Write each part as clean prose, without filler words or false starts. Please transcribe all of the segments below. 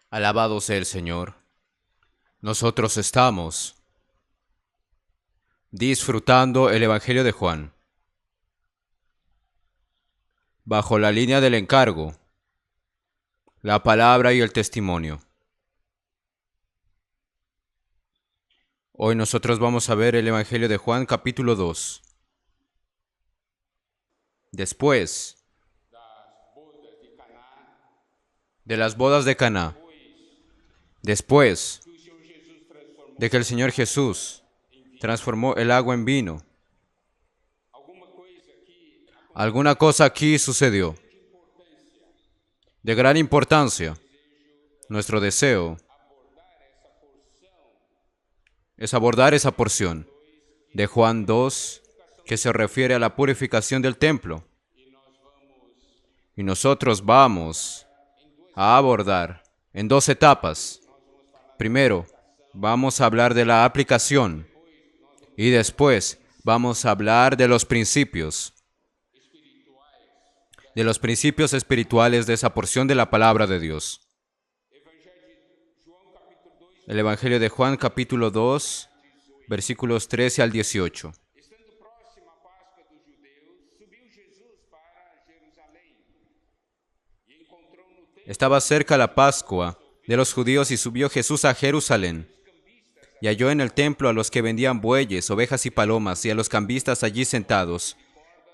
Alabado sea el Señor. Nosotros estamos disfrutando el Evangelio de Juan bajo la línea del encargo, la palabra y el testimonio. Hoy nosotros vamos a ver el Evangelio de Juan capítulo 2. Después de las bodas de Caná, después de que el Señor Jesús transformó el agua en vino, alguna cosa aquí sucedió de gran importancia. Nuestro deseo es abordar esa porción de Juan 2 que se refiere a la purificación del templo. Y nosotros vamos a abordar en dos etapas. Primero, vamos a hablar de la aplicación y después vamos a hablar de los principios espirituales de esa porción de la palabra de Dios. El Evangelio de Juan capítulo 2, versículos 13 al 18. Estaba cerca la Pascua de los judíos y subió Jesús a Jerusalén. Y halló en el templo a los que vendían bueyes, ovejas y palomas, y a los cambistas allí sentados.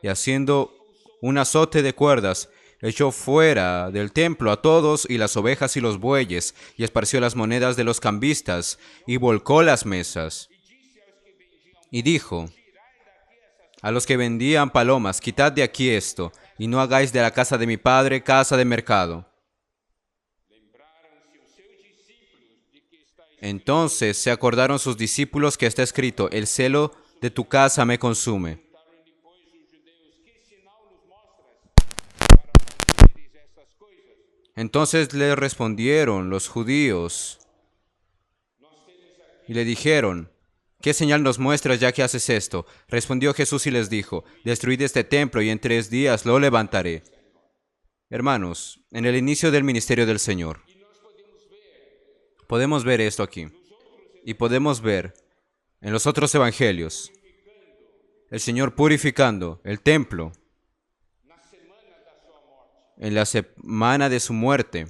Y haciendo un azote de cuerdas, echó fuera del templo a todos y las ovejas y los bueyes, y esparció las monedas de los cambistas, y volcó las mesas. Y dijo a los que vendían palomas: quitad de aquí esto, y no hagáis de la casa de mi padre casa de mercado. Entonces se acordaron sus discípulos que está escrito: el celo de tu casa me consume. Entonces le respondieron los judíos y le dijeron: ¿qué señal nos muestras ya que haces esto? Respondió Jesús y les dijo: destruid este templo y en 3 días lo levantaré. Hermanos, en el inicio del ministerio del Señor, podemos ver esto aquí. Y podemos ver en los otros evangelios el Señor purificando el templo en la semana de su muerte.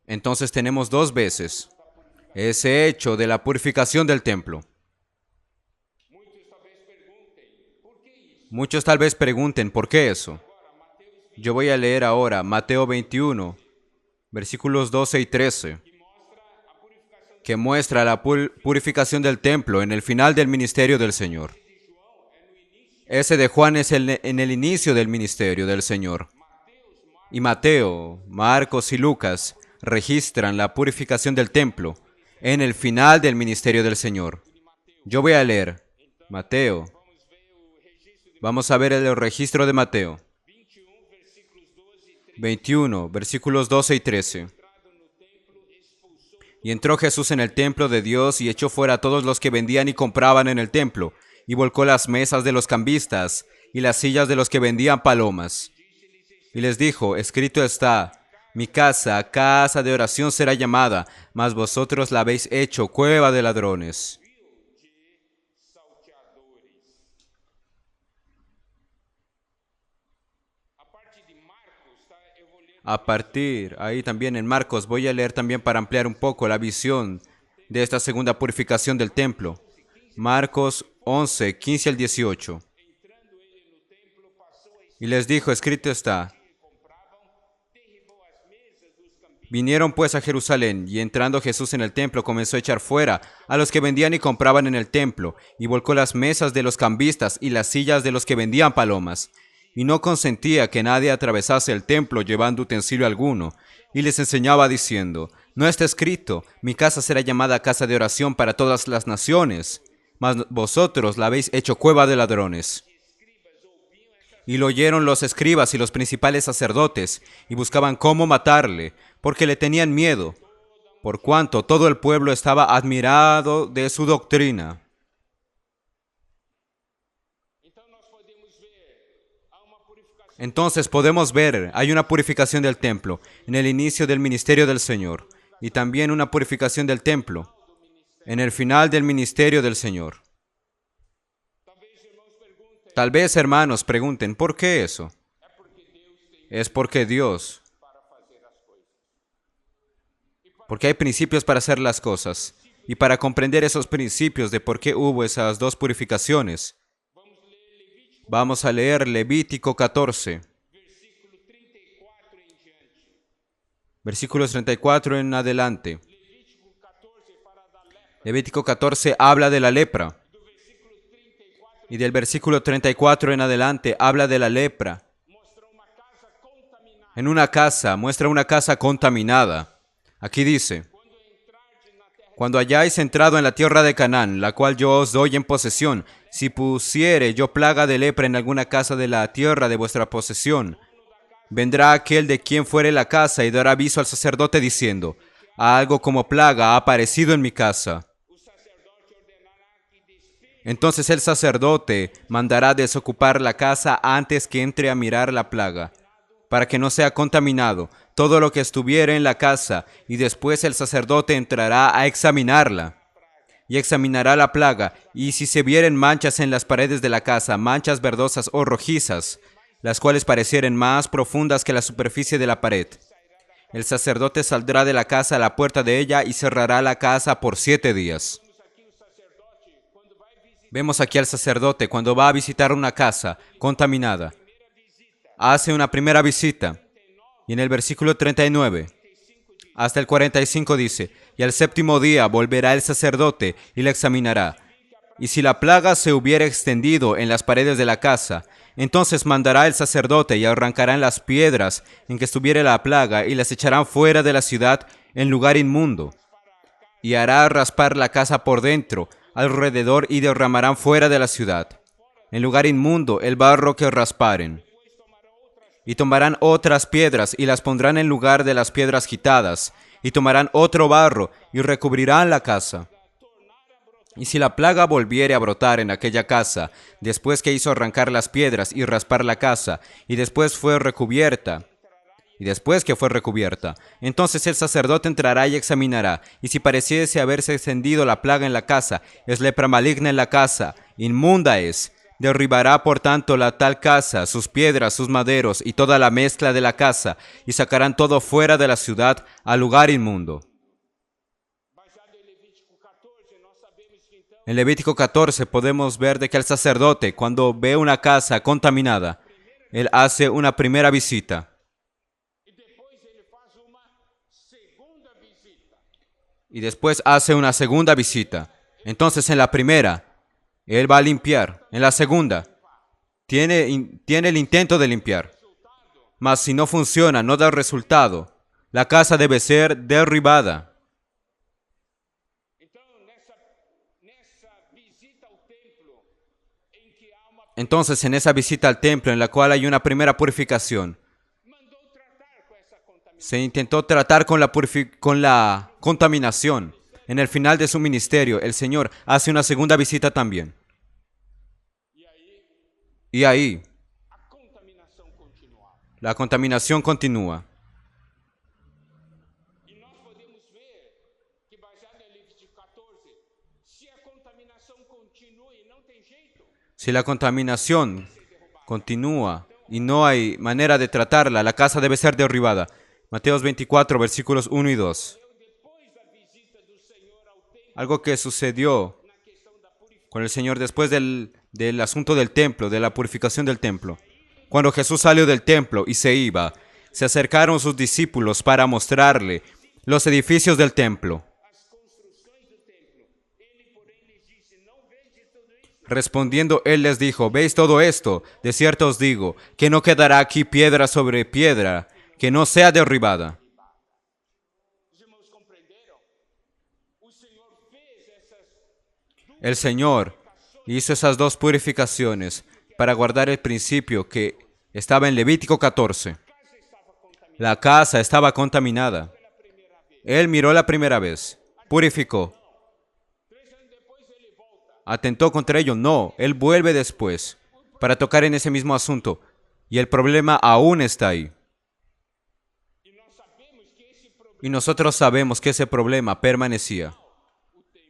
Entonces tenemos 2 veces ese hecho de la purificación del templo. Muchos tal vez pregunten, ¿por qué eso? Yo voy a leer ahora Mateo 21, versículos 12 y 13, que muestra la purificación del templo en el final del ministerio del Señor. Ese de Juan es en el inicio del ministerio del Señor. Y Mateo, Marcos y Lucas registran la purificación del templo en el final del ministerio del Señor. Yo voy a leer Mateo. Vamos a ver el registro de Mateo 21, versículos 12 y 13. Y entró Jesús en el templo de Dios y echó fuera a todos los que vendían y compraban en el templo, y volcó las mesas de los cambistas y las sillas de los que vendían palomas. Y les dijo: escrito está: mi casa, casa de oración será llamada, mas vosotros la habéis hecho cueva de ladrones. A partir, ahí también en Marcos, voy a leer también para ampliar un poco la visión de esta segunda purificación del templo. Marcos 11, 15 al 18. Y les dijo: escrito está. Vinieron pues a Jerusalén, y entrando Jesús en el templo comenzó a echar fuera a los que vendían y compraban en el templo, y volcó las mesas de los cambistas y las sillas de los que vendían palomas. Y no consentía que nadie atravesase el templo llevando utensilio alguno, y les enseñaba diciendo: no está escrito: mi casa será llamada casa de oración para todas las naciones, mas vosotros la habéis hecho cueva de ladrones. Y lo oyeron los escribas y los principales sacerdotes, y buscaban cómo matarle, porque le tenían miedo, por cuanto todo el pueblo estaba admirado de su doctrina. Entonces podemos ver, hay una purificación del templo en el inicio del ministerio del Señor y también una purificación del templo en el final del ministerio del Señor. Tal vez, hermanos, pregunten, ¿por qué eso? Es porque hay principios para hacer las cosas. Y para comprender esos principios de por qué hubo esas dos purificaciones, vamos a leer Levítico 14, versículos 34 en adelante. Levítico 14 habla de la lepra. Y del versículo 34 en adelante habla de la lepra. En una casa, muestra una casa contaminada. Aquí dice: cuando hayáis entrado en la tierra de Canaán, la cual yo os doy en posesión, si pusiere yo plaga de lepra en alguna casa de la tierra de vuestra posesión, vendrá aquel de quien fuere la casa y dará aviso al sacerdote diciendo: algo como plaga ha aparecido en mi casa. Entonces el sacerdote mandará desocupar la casa antes que entre a mirar la plaga, para que no sea contaminado todo lo que estuviere en la casa, y después el sacerdote entrará a examinarla. Y examinará la plaga, y si se vieren manchas en las paredes de la casa, manchas verdosas o rojizas, las cuales parecieren más profundas que la superficie de la pared, el sacerdote saldrá de la casa a la puerta de ella y cerrará la casa por 7 días. Vemos aquí al sacerdote cuando va a visitar una casa contaminada. Hace una primera visita. Y en el versículo 39 hasta el 45 dice: y al séptimo día volverá el sacerdote y la examinará. Y si la plaga se hubiera extendido en las paredes de la casa, entonces mandará el sacerdote y arrancarán las piedras en que estuviere la plaga y las echarán fuera de la ciudad en lugar inmundo. Y hará raspar la casa por dentro, alrededor, y derramarán fuera de la ciudad, en lugar inmundo, el barro que rasparen. Y tomarán otras piedras y las pondrán en lugar de las piedras quitadas, y tomarán otro barro y recubrirán la casa. Y si la plaga volviere a brotar en aquella casa, después que hizo arrancar las piedras y raspar la casa, y después que fue recubierta, entonces el sacerdote entrará y examinará, y si pareciese haberse extendido la plaga en la casa, es lepra maligna en la casa, inmunda es. Derribará por tanto la tal casa, sus piedras, sus maderos y toda la mezcla de la casa, y sacarán todo fuera de la ciudad al lugar inmundo. En Levítico 14 podemos ver de que el sacerdote, cuando ve una casa contaminada, él hace una primera visita. Y después hace una segunda visita. Entonces en la primera, él va a limpiar. En la segunda, tiene el intento de limpiar. Mas si no funciona, no da resultado, la casa debe ser derribada. Entonces, en esa visita al templo, en la cual hay una primera purificación, se intentó tratar con la contaminación. En el final de su ministerio, el Señor hace una segunda visita también. Y ahí, la contaminación continúa. Si la contaminación continúa y no hay manera de tratarla, la casa debe ser derribada. Mateos 24, versículos 1 y 2. Algo que sucedió con el Señor después del asunto del templo, de la purificación del templo. Cuando Jesús salió del templo y se iba, se acercaron sus discípulos para mostrarle los edificios del templo. Respondiendo, él les dijo: ¿veis todo esto? De cierto os digo, que no quedará aquí piedra sobre piedra que no sea derribada. El Señor hizo esas dos purificaciones para guardar el principio que estaba en Levítico 14. La casa estaba contaminada. Él miró la primera vez, purificó. ¿Atentó contra ello? No, Él vuelve después para tocar en ese mismo asunto. Y el problema aún está ahí. Y nosotros sabemos que ese problema permanecía.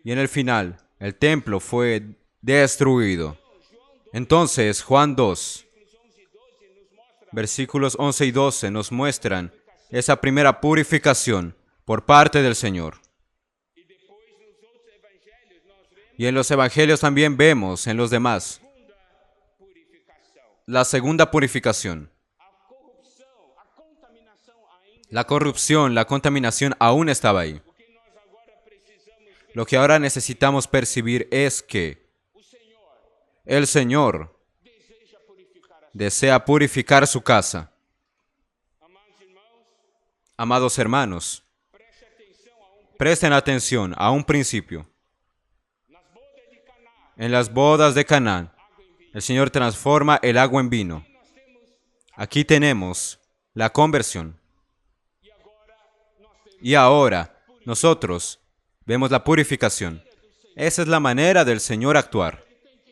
Y en el final, el templo fue destruido. Entonces, Juan 2, versículos 11 y 12 nos muestran esa primera purificación por parte del Señor. Y en los evangelios también vemos, en los demás, la segunda purificación. La corrupción, la contaminación aún estaba ahí. Lo que ahora necesitamos percibir es que el Señor desea purificar su casa. Amados hermanos, presten atención a un principio. En las bodas de Canaán, el Señor transforma el agua en vino. Aquí tenemos la conversión. Y ahora, nosotros vemos la purificación. Esa es la manera del Señor actuar.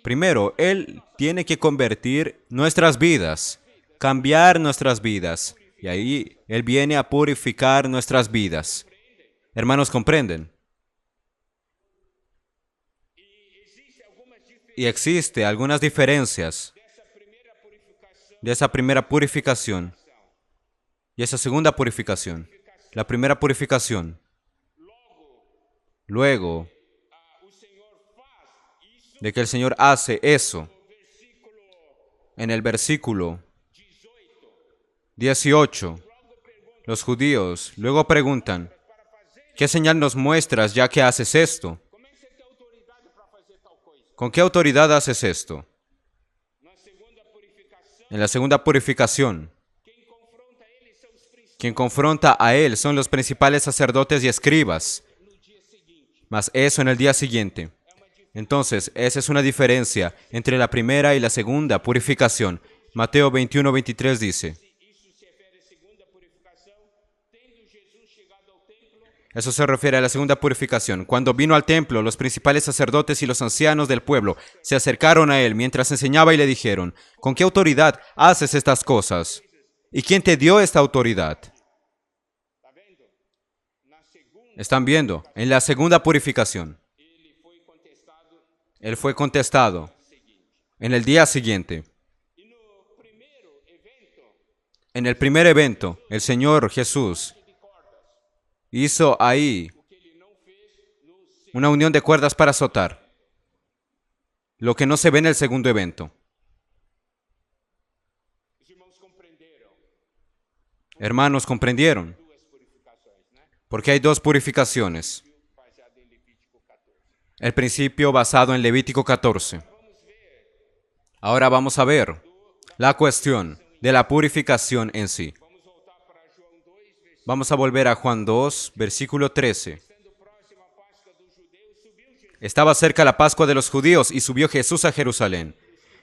Primero, Él tiene que convertir nuestras vidas, cambiar nuestras vidas. Y ahí Él viene a purificar nuestras vidas. Hermanos, ¿comprenden? Y existe algunas diferencias de esa primera purificación y esa segunda purificación. La primera purificación. Luego de que el Señor hace eso, en el versículo 18, los judíos luego preguntan, ¿qué señal nos muestras ya que haces esto? ¿Con qué autoridad haces esto? En la segunda purificación, quien confronta a él son los principales sacerdotes y escribas, mas eso en el día siguiente. Entonces, esa es una diferencia entre la primera y la segunda purificación. Mateo 21:23 dice, eso se refiere a la segunda purificación. Cuando vino al templo, los principales sacerdotes y los ancianos del pueblo se acercaron a él mientras enseñaba y le dijeron, ¿con qué autoridad haces estas cosas? ¿Y quién te dio esta autoridad? ¿Están viendo? En la segunda purificación, él fue contestado en el día siguiente. En el primer evento, el Señor Jesús hizo ahí una unión de cuerdas para azotar, lo que no se ve en el segundo evento. Hermanos, ¿comprendieron? Porque hay dos purificaciones. El principio basado en Levítico 14. Ahora vamos a ver la cuestión de la purificación en sí. Vamos a volver a Juan 2, versículo 13. Estaba cerca la Pascua de los judíos y subió Jesús a Jerusalén.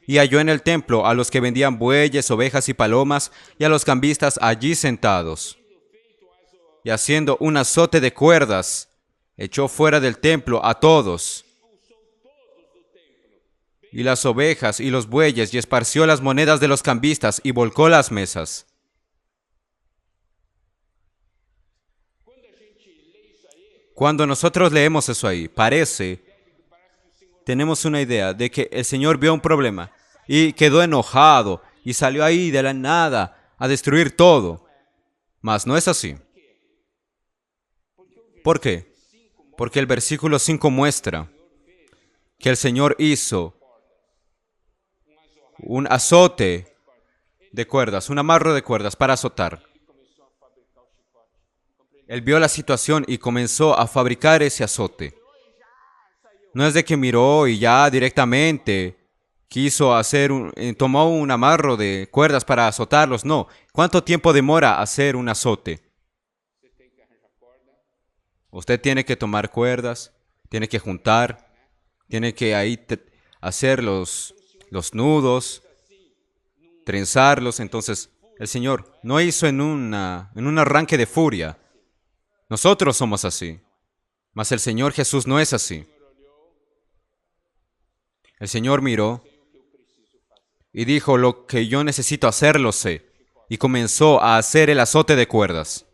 Y halló en el templo a los que vendían bueyes, ovejas y palomas, y a los cambistas allí sentados. Y haciendo un azote de cuerdas, echó fuera del templo a todos, y las ovejas y los bueyes, y esparció las monedas de los cambistas, y volcó las mesas. Cuando nosotros leemos eso ahí, tenemos una idea de que el Señor vio un problema y quedó enojado y salió ahí de la nada a destruir todo. Mas no es así. ¿Por qué? Porque el versículo 5 muestra que el Señor hizo un azote de cuerdas, un amarro de cuerdas para azotar. Él vio la situación y comenzó a fabricar ese azote. No es de que miró y ya directamente quiso tomó un amarro de cuerdas para azotarlos. No. ¿Cuánto tiempo demora hacer un azote? Usted tiene que tomar cuerdas, tiene que juntar, tiene que ahí hacer los nudos, trenzarlos. Entonces, el Señor no hizo en un arranque de furia. Nosotros somos así, mas el Señor Jesús no es así. El Señor miró y dijo, lo que yo necesito hacer lo sé. Y comenzó a hacer el azote de cuerdas.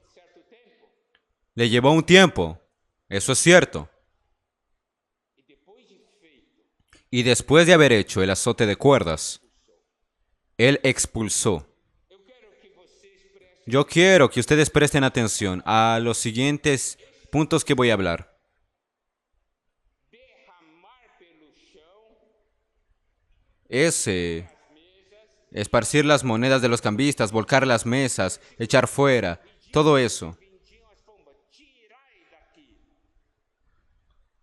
Le llevó un tiempo, eso es cierto. Y después de haber hecho el azote de cuerdas, él expulsó. Yo quiero que ustedes presten atención a los siguientes puntos que voy a hablar. Ese, esparcir las monedas de los cambistas, volcar las mesas, echar fuera, todo eso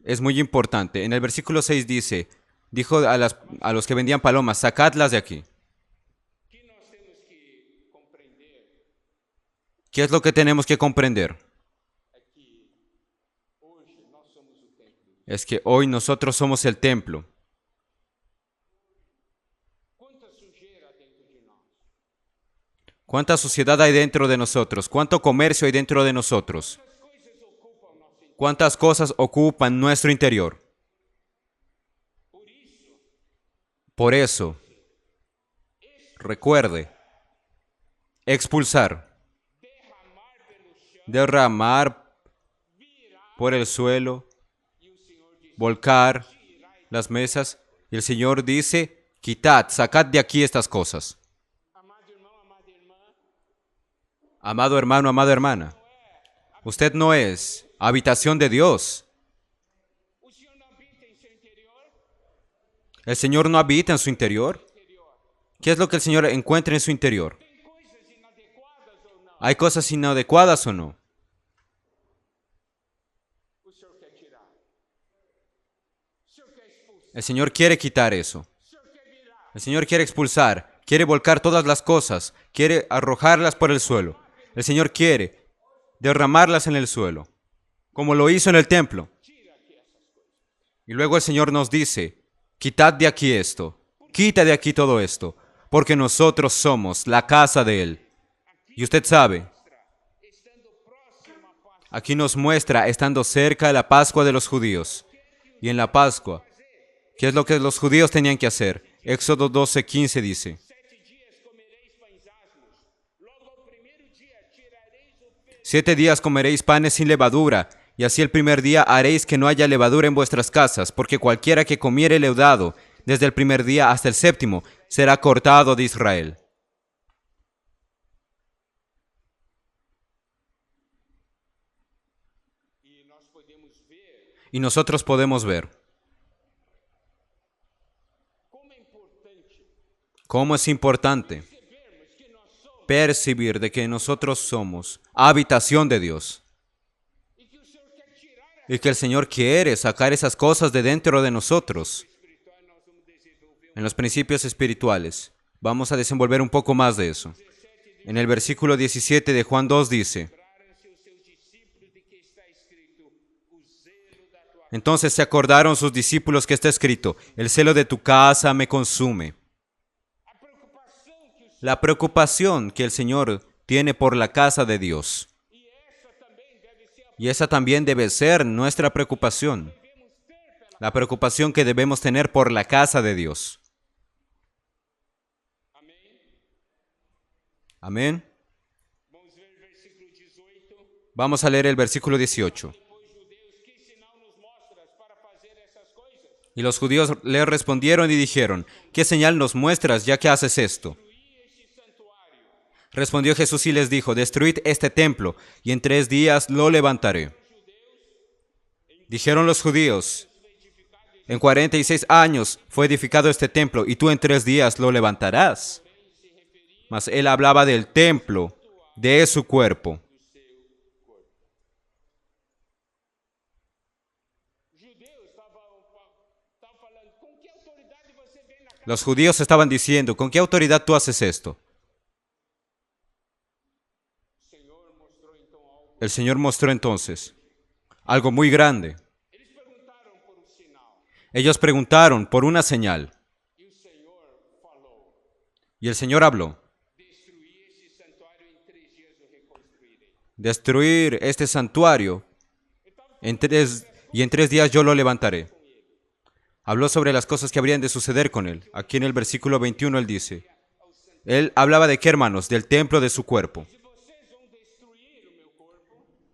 es muy importante. En el versículo 6 dice, dijo a los que vendían palomas, sacadlas de aquí. ¿Qué es lo que tenemos que comprender? Es que hoy nosotros somos el templo. ¿Cuánta suciedad hay dentro de nosotros? ¿Cuánto comercio hay dentro de nosotros? ¿Cuántas cosas ocupan nuestro interior? Por eso, recuerde, expulsar, derramar por el suelo, volcar las mesas. Y el Señor dice, quitad, sacad de aquí estas cosas. Amado hermano, amada hermana, usted no es habitación de Dios. El Señor no habita en su interior. ¿Qué es lo que el Señor encuentra en su interior? ¿Hay cosas inadecuadas o no? El Señor quiere quitar eso. El Señor quiere expulsar, quiere volcar todas las cosas, quiere arrojarlas por el suelo. El Señor quiere derramarlas en el suelo, como lo hizo en el templo. Y luego el Señor nos dice, quitad de aquí esto, quita de aquí todo esto, porque nosotros somos la casa de Él. Y usted sabe, aquí nos muestra estando cerca de la Pascua de los judíos. Y en la Pascua, ¿qué es lo que los judíos tenían que hacer? Éxodo 12:15 dice, 7 días comeréis panes sin levadura, y así el primer día haréis que no haya levadura en vuestras casas, porque cualquiera que comiere leudado, desde el primer día hasta el séptimo, será cortado de Israel. Y nosotros podemos ver cómo es importante percibir de que nosotros somos habitación de Dios. Y que el Señor quiere sacar esas cosas de dentro de nosotros. En los principios espirituales, vamos a desenvolver un poco más de eso. En el versículo 17 de Juan 2 dice, entonces se acordaron sus discípulos que está escrito, el celo de tu casa me consume. La preocupación que el Señor tiene por la casa de Dios. Y esa también debe ser nuestra preocupación. La preocupación que debemos tener por la casa de Dios. Amén. Vamos a leer el versículo 18. Y los judíos le respondieron y dijeron, ¿qué señal nos muestras ya que haces esto? Respondió Jesús y les dijo, destruid este templo, y en 3 días lo levantaré. Dijeron los judíos, en 46 años fue edificado este templo, y tú en 3 días lo levantarás. Mas él hablaba del templo, de su cuerpo. Los judíos estaban diciendo, ¿con qué autoridad tú haces esto? El Señor mostró entonces algo muy grande. Ellos preguntaron por una señal. Y el Señor habló. Destruir este santuario y en 3 días yo lo levantaré. Habló sobre las cosas que habrían de suceder con él. Aquí en el versículo 21 él dice, él hablaba de qué, hermanos, del templo de su cuerpo.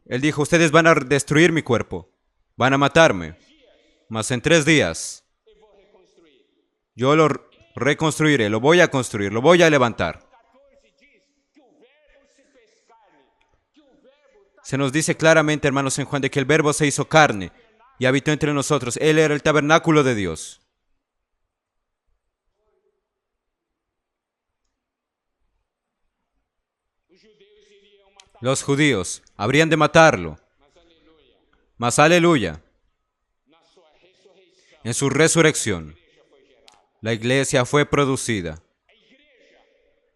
Él dijo, ustedes van a destruir mi cuerpo, van a matarme, mas en 3 días yo lo reconstruiré, lo voy a construir, lo voy a levantar. Se nos dice claramente, hermanos, en Juan, de que el Verbo se hizo carne y habitó entre nosotros. Él era el tabernáculo de Dios. Los judíos habrían de matarlo, mas aleluya, en su resurrección, la iglesia fue producida.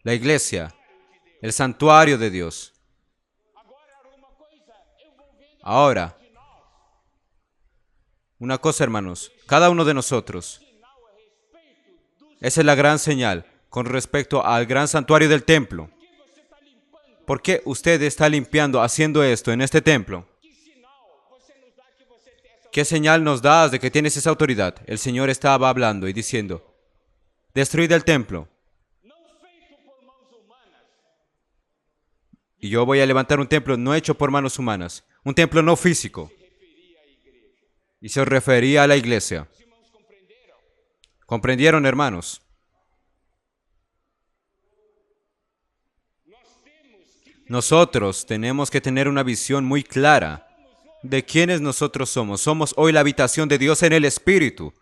La iglesia, el santuario de Dios. Ahora, una cosa, hermanos, cada uno de nosotros, esa es la gran señal con respecto al gran santuario del templo. ¿Por qué usted está limpiando, haciendo esto en este templo? ¿Qué señal nos das de que tienes esa autoridad? El Señor estaba hablando y diciendo, destruid el templo. Y yo voy a levantar un templo no hecho por manos humanas, un templo no físico. Y se refería a la iglesia. ¿Comprendieron, hermanos? Nosotros tenemos que tener una visión muy clara de quiénes nosotros somos. Somos hoy la habitación de Dios en el Espíritu.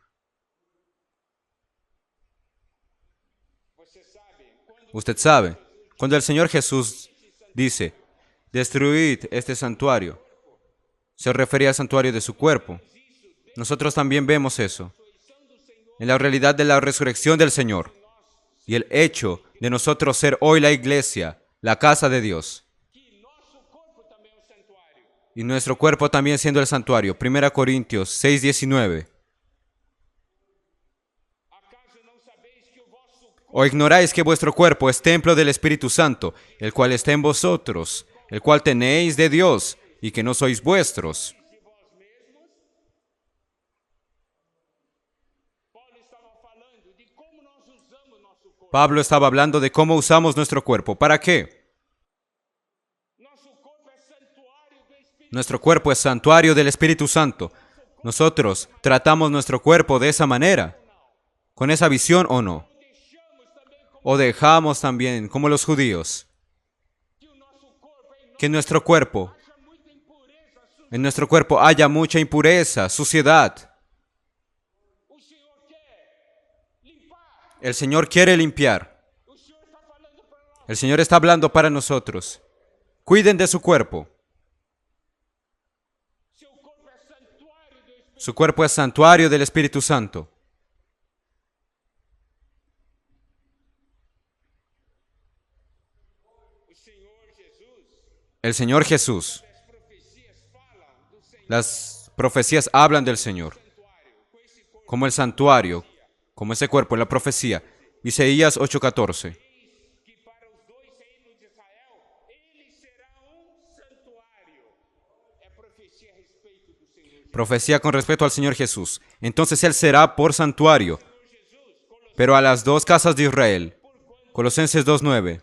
Usted sabe, cuando el Señor Jesús dice, destruid este santuario, se refería al santuario de su cuerpo. Nosotros también vemos eso en la realidad de la resurrección del Señor y el hecho de nosotros ser hoy la iglesia, la casa de Dios. Y nuestro cuerpo también siendo el santuario. 1 Corintios 6:19. ¿O ignoráis que vuestro cuerpo es templo del Espíritu Santo, el cual está en vosotros, el cual tenéis de Dios, y que no sois vuestros? Pablo estaba hablando de cómo usamos nuestro cuerpo. ¿Para qué? Nuestro cuerpo es santuario del Espíritu Santo. Nosotros tratamos nuestro cuerpo de esa manera, con esa visión o no. O dejamos también, como los judíos, que en nuestro cuerpo haya mucha impureza, suciedad. El Señor quiere limpiar. El Señor está hablando para nosotros. Cuiden de su cuerpo. Su cuerpo es santuario del Espíritu Santo. El Señor Jesús. Las profecías hablan del Señor como el santuario, como ese cuerpo en la profecía. Isaías 8:14. Profecía con respecto al Señor Jesús. Entonces Él será por santuario, pero a las 2 casas de Israel. Colosenses 2:9.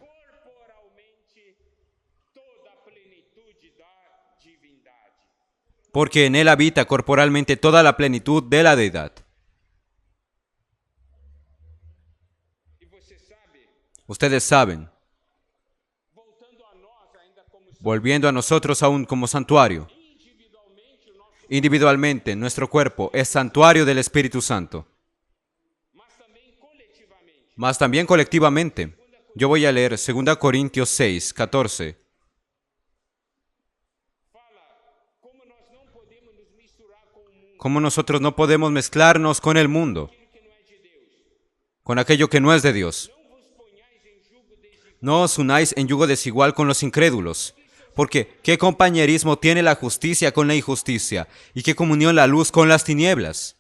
Porque en Él habita corporalmente toda la plenitud de la deidad. Ustedes saben, volviendo a nosotros aún como santuario, individualmente nuestro cuerpo es santuario del Espíritu Santo, mas también colectivamente. Yo voy a leer 2 Corintios 6:14. Cómo nosotros no podemos mezclarnos con el mundo, con aquello que no es de Dios. No os unáis en yugo desigual con los incrédulos, porque ¿qué compañerismo tiene la justicia con la injusticia? ¿Y qué comunión la luz con las tinieblas?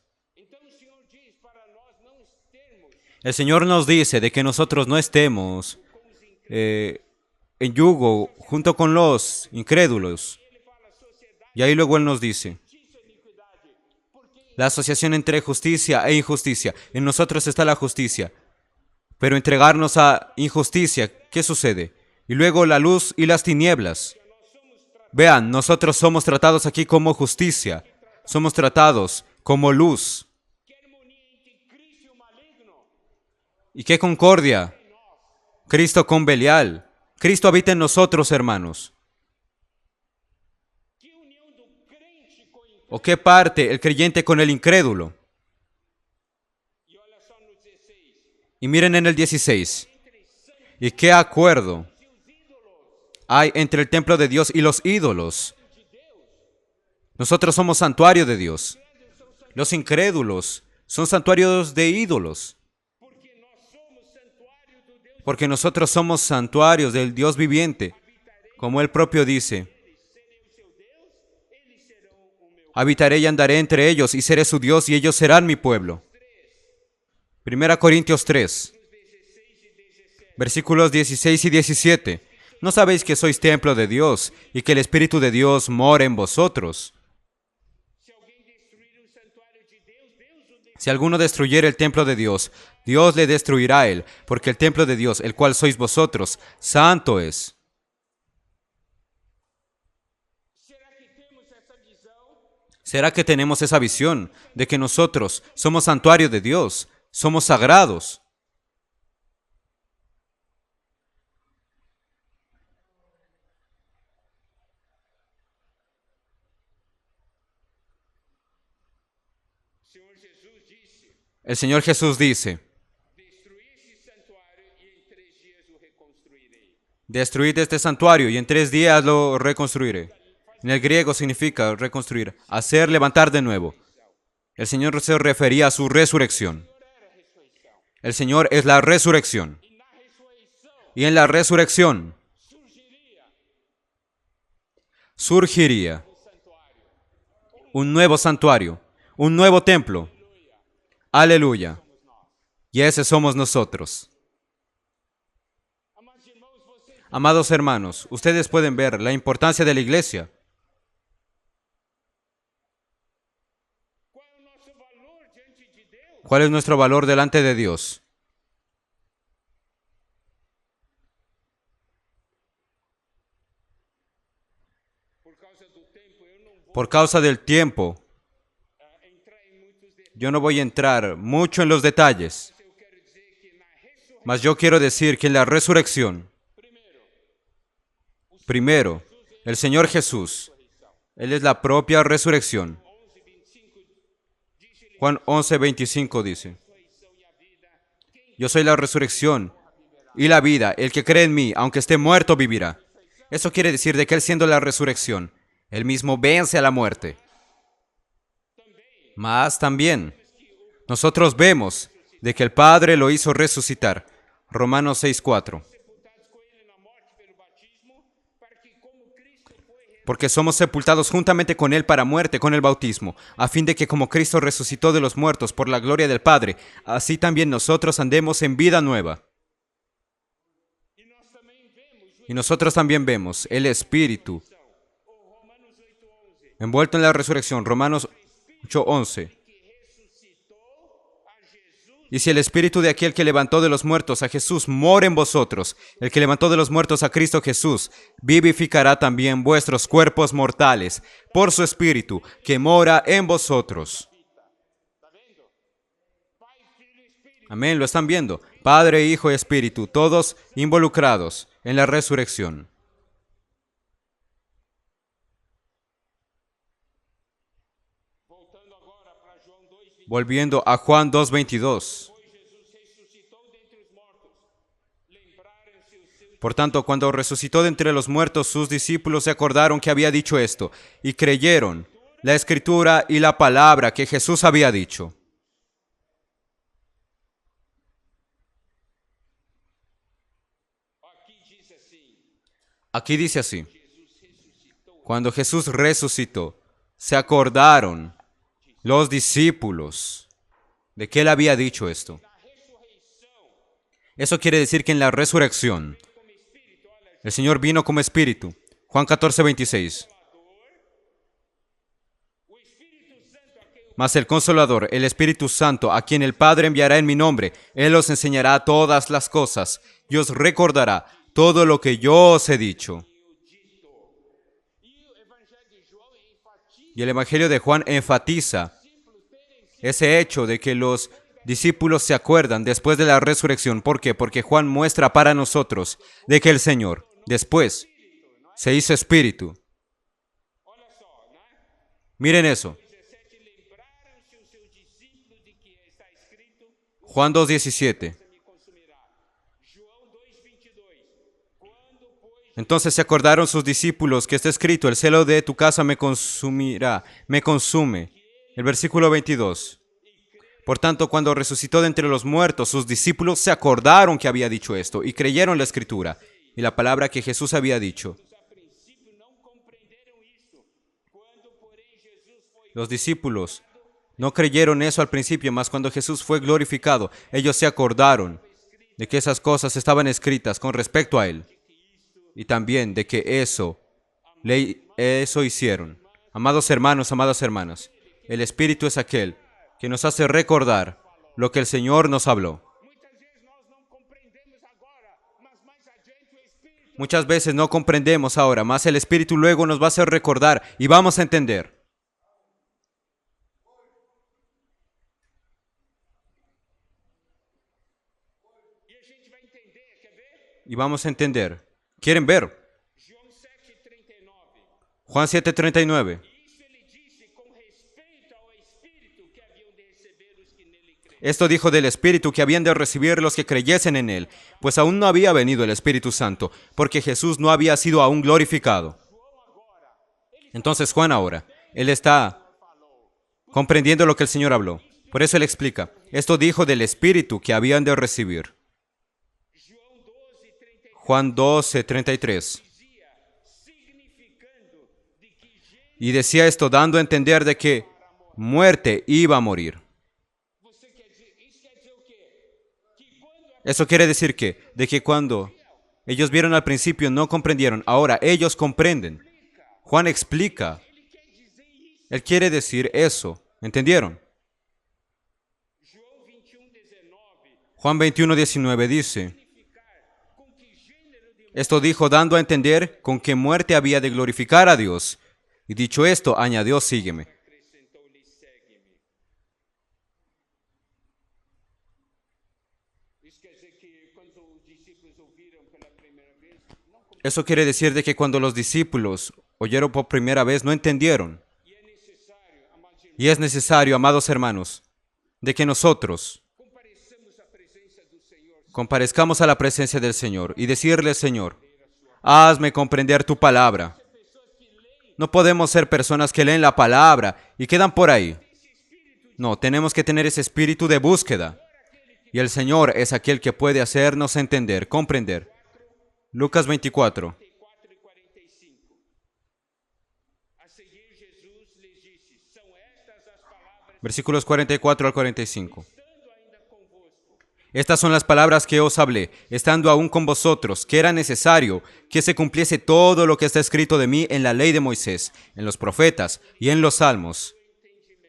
El Señor nos dice de que nosotros no estemos en yugo junto con los incrédulos. Y ahí luego Él nos dice, La asociación entre justicia e injusticia. En nosotros está la justicia. Pero entregarnos a injusticia, ¿qué sucede? Y luego la luz y las tinieblas. Vean, nosotros somos tratados aquí como justicia. Somos tratados como luz. ¿Y qué concordia? Cristo con Belial. Cristo habita en nosotros, hermanos. ¿O qué parte el creyente con el incrédulo? Y miren en el 16. ¿Y qué acuerdo hay entre el templo de Dios y los ídolos? Nosotros somos santuario de Dios. Los incrédulos son santuarios de ídolos. Porque nosotros somos santuarios del Dios viviente. Como Él propio dice, habitaré y andaré entre ellos y seré su Dios y ellos serán mi pueblo. 1 Corintios 3, versículos 16 y 17. ¿No sabéis que sois templo de Dios y que el Espíritu de Dios mora en vosotros? Si alguno destruyere el templo de Dios, Dios le destruirá a él, porque el templo de Dios, el cual sois vosotros, santo es. ¿Será que tenemos esa visión de que nosotros somos santuario de Dios, somos sagrados? El Señor Jesús dice, destruid este santuario y en 3 días lo reconstruiré. En el griego significa reconstruir, hacer levantar de nuevo. El Señor se refería a su resurrección. El Señor es la resurrección. Y en la resurrección surgiría un nuevo santuario, un nuevo templo. Aleluya. Y ese somos nosotros. Amados hermanos, ustedes pueden ver la importancia de la iglesia. ¿Cuál es nuestro valor delante de Dios? Por causa del tiempo, yo no voy a entrar mucho en los detalles, mas yo quiero decir que en la resurrección, primero, el Señor Jesús, Él es la propia resurrección. Juan 11:25 dice, yo soy la resurrección y la vida, el que cree en mí, aunque esté muerto, vivirá. Eso quiere decir de que Él siendo la resurrección, Él mismo vence a la muerte. Mas también, nosotros vemos de que el Padre lo hizo resucitar. Romanos 6:4. Porque somos sepultados juntamente con Él para muerte con el bautismo, a fin de que como Cristo resucitó de los muertos por la gloria del Padre, así también nosotros andemos en vida nueva. Y nosotros también vemos el Espíritu envuelto en la resurrección, Romanos 8:11. Y si el Espíritu de aquel que levantó de los muertos a Jesús mora en vosotros, el que levantó de los muertos a Cristo Jesús, vivificará también vuestros cuerpos mortales por su Espíritu que mora en vosotros. Amén, lo están viendo. Padre, Hijo y Espíritu, todos involucrados en la resurrección. Volviendo a Juan 2:22. Por tanto, cuando resucitó de entre los muertos, sus discípulos se acordaron que había dicho esto y creyeron la Escritura y la palabra que Jesús había dicho. Aquí dice así, cuando Jesús resucitó, se acordaron los discípulos de que Él había dicho esto. Eso quiere decir que en la resurrección, el Señor vino como Espíritu. Juan 14:26. Mas el Consolador, el Espíritu Santo, a quien el Padre enviará en mi nombre, Él os enseñará todas las cosas y os recordará todo lo que yo os he dicho. Y el Evangelio de Juan enfatiza ese hecho de que los discípulos se acuerdan después de la resurrección. ¿Por qué? Porque Juan muestra para nosotros de que el Señor después se hizo Espíritu. Miren eso. Juan 2:17. Entonces se acordaron sus discípulos que está escrito, el celo de tu casa me consumirá, me consume. El versículo 22. Por tanto, cuando resucitó de entre los muertos, sus discípulos se acordaron que había dicho esto y creyeron la Escritura y la palabra que Jesús había dicho. Los discípulos no creyeron eso al principio, mas cuando Jesús fue glorificado, ellos se acordaron de que esas cosas estaban escritas con respecto a Él. Y también de que eso hicieron. Amados hermanos, amadas hermanas, el Espíritu es aquel que nos hace recordar lo que el Señor nos habló. Muchas veces no comprendemos ahora, mas el Espíritu luego nos va a hacer recordar y vamos a entender. Y vamos a entender. ¿Quieren ver? Juan 7:39. Esto dijo del Espíritu que habían de recibir los que creyesen en Él, pues aún no había venido el Espíritu Santo, porque Jesús no había sido aún glorificado. Entonces Juan ahora, él está comprendiendo lo que el Señor habló. Por eso él explica, esto dijo del Espíritu que habían de recibir. Juan 12:33. Y decía esto dando a entender de que muerte iba a morir. Eso quiere decir que, de que cuando ellos vieron al principio no comprendieron, ahora ellos comprenden. Juan explica. Él quiere decir eso. ¿Entendieron? Juan 21:19 dice, esto dijo dando a entender con qué muerte había de glorificar a Dios. Y dicho esto, añadió, sígueme. Eso quiere decir de que cuando los discípulos oyeron por primera vez no entendieron. Y es necesario, amados hermanos, de que nosotros comparezcamos a la presencia del Señor y decirle, Señor, hazme comprender tu palabra. No podemos ser personas que leen la palabra y quedan por ahí. No, tenemos que tener ese espíritu de búsqueda. Y el Señor es aquel que puede hacernos entender, comprender. Lucas 24. Versículos 44 al 45. Estas son las palabras que os hablé, estando aún con vosotros, que era necesario que se cumpliese todo lo que está escrito de mí en la ley de Moisés, en los profetas y en los salmos.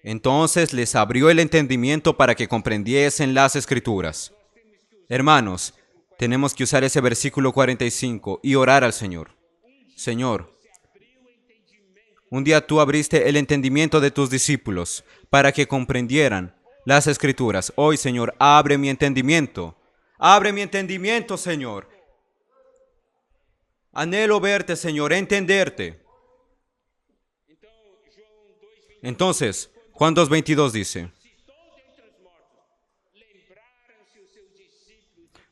Entonces les abrió el entendimiento para que comprendiesen las Escrituras. Hermanos, tenemos que usar ese versículo 45 y orar al Señor. Señor, un día tú abriste el entendimiento de tus discípulos para que comprendieran las Escrituras. Hoy, Señor, abre mi entendimiento. Abre mi entendimiento, Señor. Anhelo verte, Señor, entenderte. Entonces, Juan 2:22 dice,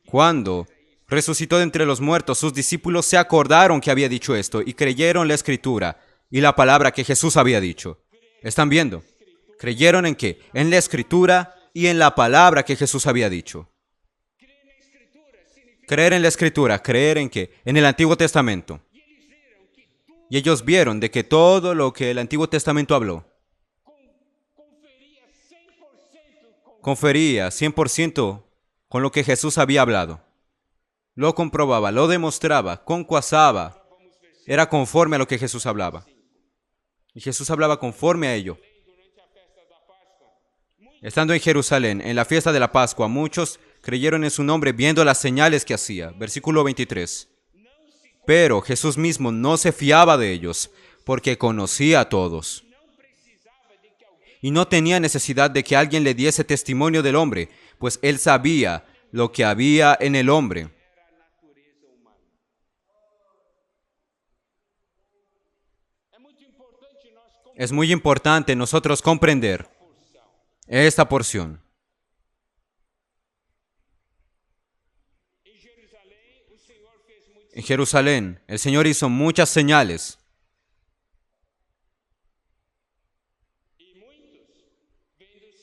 cuando resucitó de entre los muertos, sus discípulos se acordaron que había dicho esto y creyeron la Escritura y la palabra que Jesús había dicho. ¿Están viendo? ¿Creyeron en qué? En la Escritura y en la palabra que Jesús había dicho. Creer en la Escritura, creer en qué? En el Antiguo Testamento. Y ellos vieron de que todo lo que el Antiguo Testamento habló confería 100% con lo que Jesús había hablado. Lo comprobaba, lo demostraba, concuasaba. Era conforme a lo que Jesús hablaba. Y Jesús hablaba conforme a ello. Estando en Jerusalén, en la fiesta de la Pascua, muchos creyeron en su nombre viendo las señales que hacía. Versículo 23. Pero Jesús mismo no se fiaba de ellos, porque conocía a todos. Y no tenía necesidad de que alguien le diese testimonio del hombre, pues él sabía lo que había en el hombre. Es muy importante nosotros comprender esta porción. En Jerusalén, el Señor hizo muchas señales.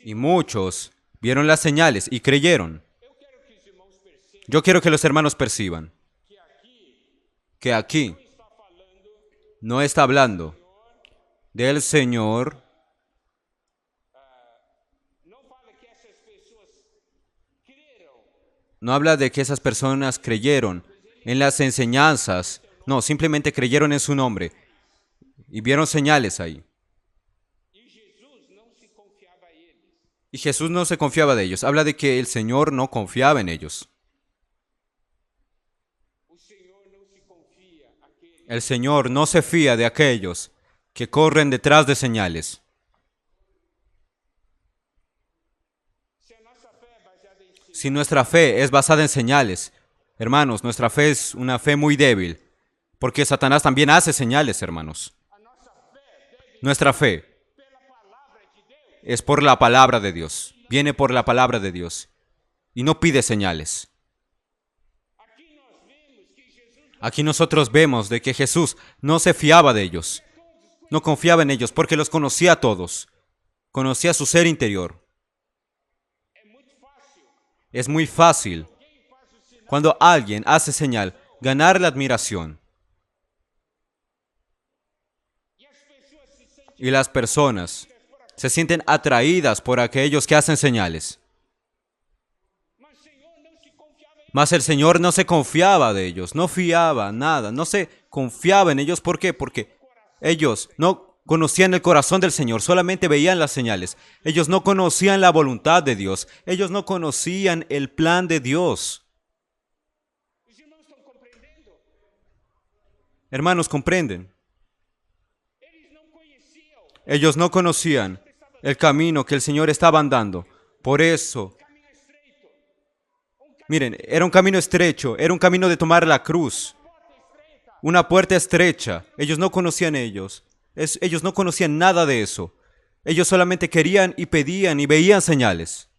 Y muchos vieron las señales y creyeron. Yo quiero que los hermanos perciban que aquí no está hablando del Señor. No habla de que esas personas creyeron en las enseñanzas. No, simplemente creyeron en su nombre y vieron señales ahí. Y Jesús no se confiaba de ellos. Habla de que el Señor no confiaba en ellos. El Señor no se fía de aquellos que corren detrás de señales. Si nuestra fe es basada en señales, hermanos, nuestra fe es una fe muy débil, porque Satanás también hace señales, hermanos. Nuestra fe es por la palabra de Dios, viene por la palabra de Dios y no pide señales. Aquí nosotros vemos de que Jesús no se fiaba de ellos, no confiaba en ellos porque los conocía a todos, conocía su ser interior. Es muy fácil, cuando alguien hace señal, ganar la admiración. Y las personas se sienten atraídas por aquellos que hacen señales. Mas el Señor no se confiaba de ellos, no fiaba nada, no se confiaba en ellos. ¿Por qué? Porque ellos no conocían el corazón del Señor, solamente veían las señales. Ellos no conocían la voluntad de Dios, ellos no conocían el plan de Dios. Hermanos, ¿comprenden? Ellos no conocían el camino que el Señor estaba andando. Por eso, miren, era un camino estrecho, era un camino de tomar la cruz, una puerta estrecha. Ellos no conocían ellos no conocían nada de eso. Ellos solamente querían y pedían y veían señales.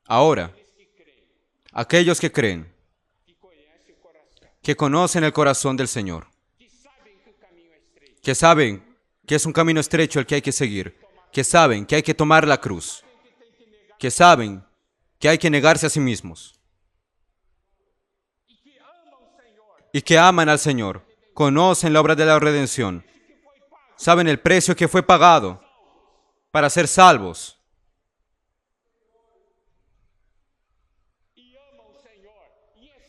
Ahora, aquellos que creen, que conocen el corazón del Señor, que saben que es un camino estrecho el que hay que seguir, que saben que hay que tomar la cruz, que saben que hay que negarse a sí mismos y que aman al Señor, conocen la obra de la redención, saben el precio que fue pagado para ser salvos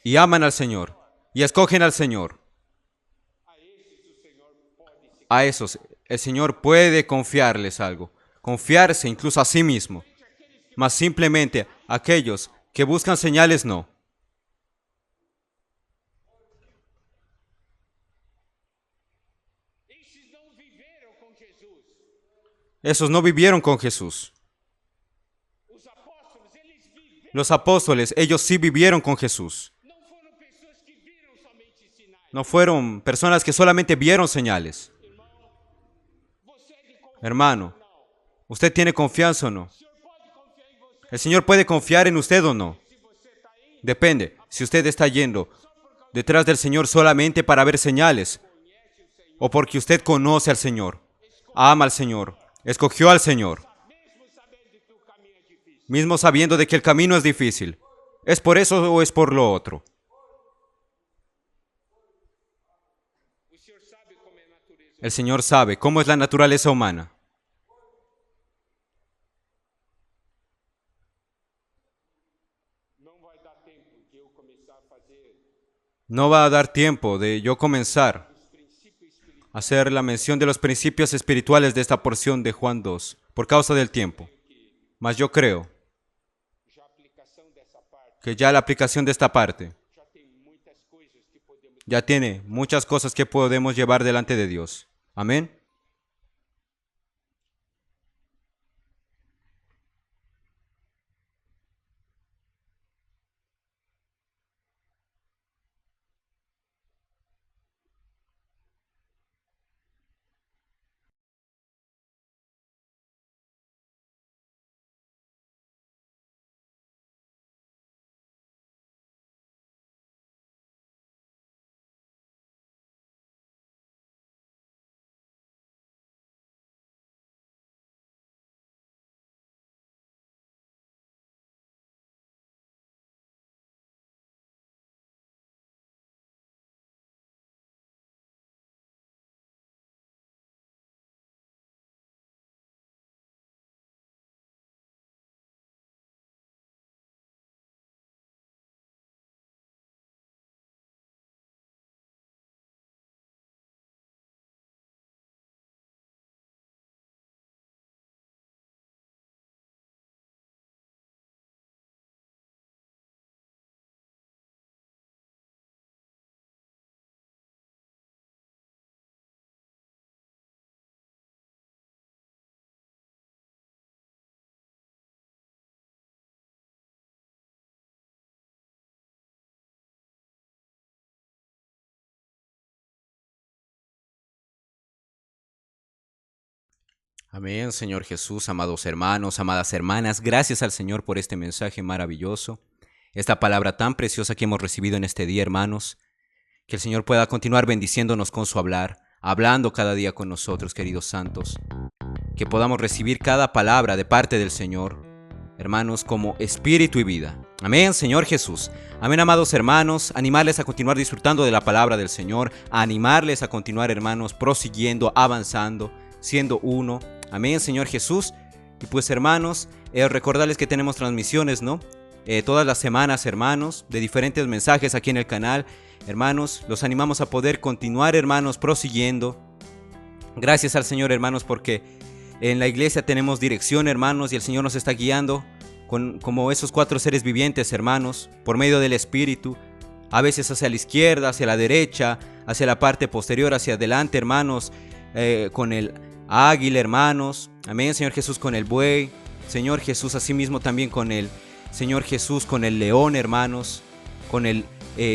y aman al Señor y escogen al Señor. A esos el Señor puede confiarles algo, confiarse incluso a sí mismo, mas simplemente aquellos que buscan señales no. Esos no vivieron con Jesús. Los apóstoles, ellos sí vivieron con Jesús. No fueron personas que solamente vieron señales. Hermano, ¿usted tiene confianza o no? ¿El Señor puede confiar en usted o no? Depende, si usted está yendo detrás del Señor solamente para ver señales, o porque usted conoce al Señor, ama al Señor, escogió al Señor, mismo sabiendo de que el camino es difícil. ¿Es por eso o es por lo otro? El Señor sabe cómo es la naturaleza humana. No va a dar tiempo de yo comenzar hacer la mención de los principios espirituales de esta porción de Juan 2, por causa del tiempo. Mas yo creo que ya la aplicación de esta parte ya tiene muchas cosas que podemos llevar delante de Dios. Amén. Amén, Señor Jesús, amados hermanos, amadas hermanas, gracias al Señor por este mensaje maravilloso, esta palabra tan preciosa que hemos recibido en este día, hermanos. Que el Señor pueda continuar bendiciéndonos con su hablar, hablando cada día con nosotros, queridos santos. Que podamos recibir cada palabra de parte del Señor, hermanos, como espíritu y vida. Amén, Señor Jesús. Amén, amados hermanos, animarles a continuar disfrutando de la palabra del Señor, animarles a continuar, hermanos, prosiguiendo, avanzando, siendo uno. Amén, Señor Jesús. Y pues, hermanos, recordarles que tenemos transmisiones, ¿no? Todas las semanas, hermanos, de diferentes mensajes aquí en el canal. Hermanos, los animamos a poder continuar, hermanos, prosiguiendo. Gracias al Señor, hermanos, porque en la iglesia tenemos dirección, hermanos, y el Señor nos está guiando como esos 4 seres vivientes, hermanos, por medio del Espíritu. A veces hacia la izquierda, hacia la derecha, hacia la parte posterior, hacia adelante, hermanos, con el águila, hermanos. Amén, Señor Jesús, con el buey. Señor Jesús, asimismo también con el Señor Jesús, con el león, hermanos, con el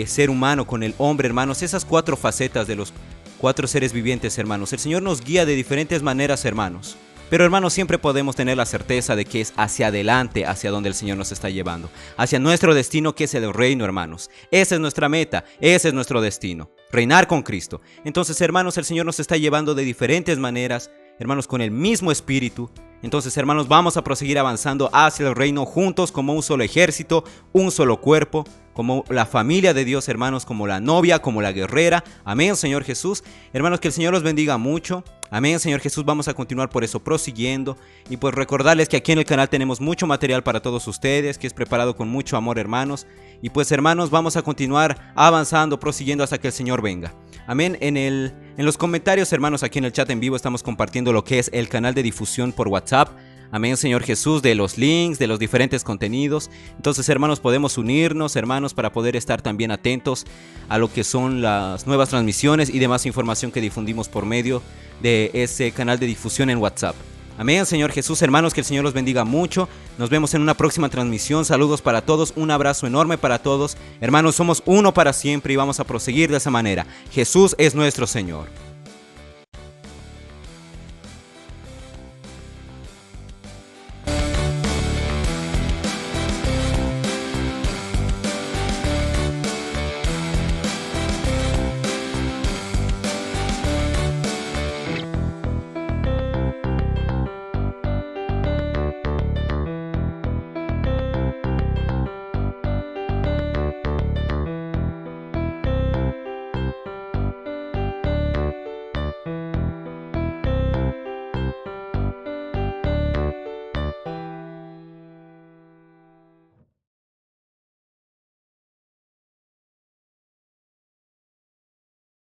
ser humano, con el hombre, hermanos. Esas 4 facetas de los 4 seres vivientes, hermanos. El Señor nos guía de diferentes maneras, hermanos. Pero, hermanos, siempre podemos tener la certeza de que es hacia adelante, hacia donde el Señor nos está llevando. Hacia nuestro destino, que es el reino, hermanos. Esa es nuestra meta, ese es nuestro destino. Reinar con Cristo. Entonces, hermanos, el Señor nos está llevando de diferentes maneras, hermanos, con el mismo espíritu. Entonces, hermanos, vamos a proseguir avanzando hacia el reino juntos como un solo ejército, un solo cuerpo, como la familia de Dios, hermanos, como la novia, como la guerrera. Amén, Señor Jesús. Hermanos, que el Señor los bendiga mucho. Amén, Señor Jesús. Vamos a continuar por eso prosiguiendo. Y pues recordarles que aquí en el canal tenemos mucho material para todos ustedes, que es preparado con mucho amor, hermanos. Y pues, hermanos, vamos a continuar avanzando, prosiguiendo hasta que el Señor venga. Amén. En los comentarios, hermanos, aquí en el chat en vivo estamos compartiendo lo que es el canal de difusión por WhatsApp. Amén, Señor Jesús, de los links, de los diferentes contenidos. Entonces, hermanos, podemos unirnos, hermanos, para poder estar también atentos a lo que son las nuevas transmisiones y demás información que difundimos por medio de ese canal de difusión en WhatsApp. Amén, Señor Jesús, hermanos, que el Señor los bendiga mucho. Nos vemos en una próxima transmisión. Saludos para todos, un abrazo enorme para todos. Hermanos, somos uno para siempre y vamos a proseguir de esa manera. Jesús es nuestro Señor.